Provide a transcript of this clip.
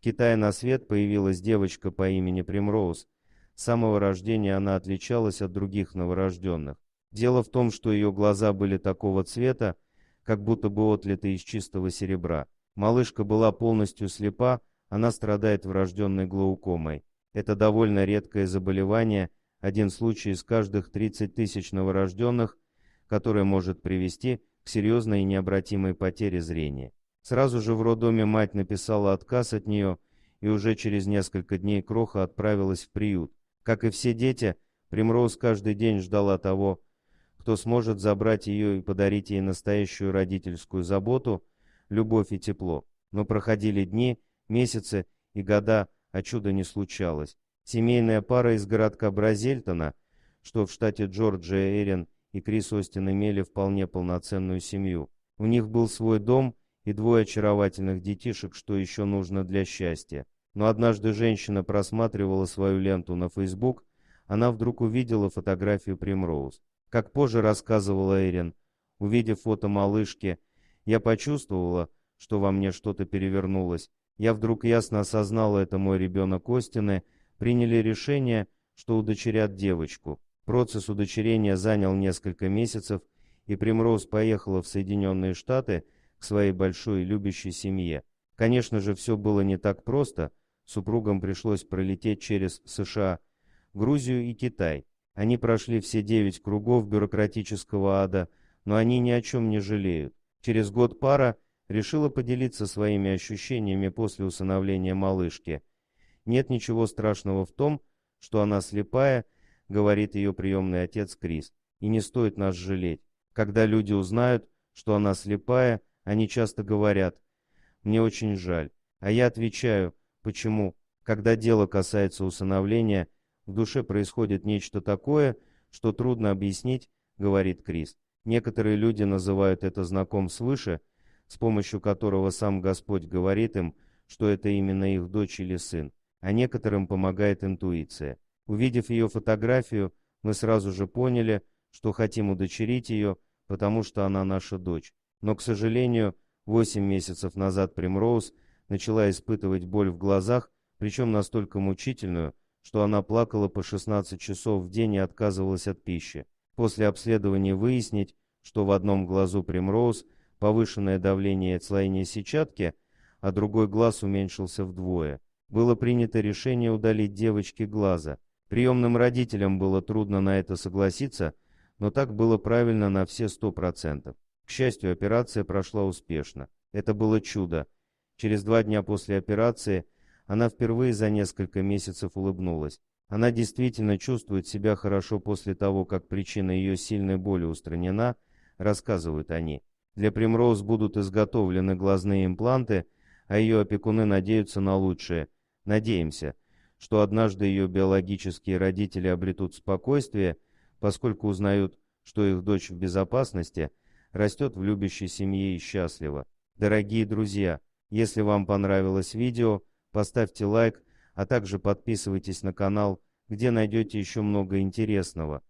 В Китае на свет появилась девочка по имени Примроуз. С самого рождения она отличалась от других новорожденных. Дело в том, что ее глаза были такого цвета, как будто бы отлиты из чистого серебра. Малышка была полностью слепа, она страдает врожденной глаукомой. Это довольно редкое заболевание, один случай из каждых 30 тысяч новорожденных, которое может привести к серьезной и необратимой потере зрения. Сразу же в роддоме мать написала отказ от нее, и уже через несколько дней Кроха отправилась в приют. Как и все дети, Примроуз каждый день ждала того, кто сможет забрать ее и подарить ей настоящую родительскую заботу, любовь и тепло. Но проходили дни, месяцы и года, а чуда не случалось. Семейная пара из городка Бразильтона, что в штате Джорджия, Эрин и Крис Остин имели вполне полноценную семью. У них был свой дом и двое очаровательных детишек, что еще нужно для счастья. Но однажды женщина просматривала свою ленту на Facebook, она вдруг увидела фотографию Примроуз. Как позже рассказывала Эрин, увидев фото малышки, я почувствовала, что во мне что-то перевернулось. Я вдруг ясно осознала, это мой ребенок Остины, приняли решение, что удочерят девочку. Процесс удочерения занял несколько месяцев, и Примроуз поехала в Соединенные Штаты к своей большой любящей семье. Конечно же, все было не так просто. Супругам пришлось пролететь через США, Грузию и Китай. Они прошли все 9 кругов бюрократического ада, но они ни о чем не жалеют. Через год пара решила поделиться своими ощущениями после усыновления малышки. Нет ничего страшного в том, что она слепая, говорит ее приемный отец Крис, и не стоит нас жалеть. Когда люди узнают, что она слепая, они часто говорят: «Мне очень жаль». А я отвечаю: почему? Когда дело касается усыновления, в душе происходит нечто такое, что трудно объяснить, говорит Крис. Некоторые люди называют это знаком свыше, с помощью которого сам Господь говорит им, что это именно их дочь или сын, а некоторым помогает интуиция. Увидев ее фотографию, мы сразу же поняли, что хотим удочерить ее, потому что она наша дочь. Но, к сожалению, 8 месяцев назад Примроуз начала испытывать боль в глазах, причем настолько мучительную, что она плакала по 16 часов в день и отказывалась от пищи. После обследования выяснить, что в одном глазу Примроуз повышенное давление и отслоение сетчатки, а другой глаз уменьшился вдвое. Было принято решение удалить девочке глаза. Приемным родителям было трудно на это согласиться, но так было правильно на все 100%. К счастью, операция прошла успешно. Это было чудо. Через 2 дня после операции она впервые за несколько месяцев улыбнулась. Она действительно чувствует себя хорошо после того, как причина ее сильной боли устранена, рассказывают они. Для Примроуз будут изготовлены глазные импланты, а ее опекуны надеются на лучшее. Надеемся, что однажды ее биологические родители обретут спокойствие, поскольку узнают, что их дочь в безопасности, растет в любящей семье и счастлива. Дорогие друзья, если вам понравилось видео, поставьте лайк, а также подписывайтесь на канал, где найдете еще много интересного.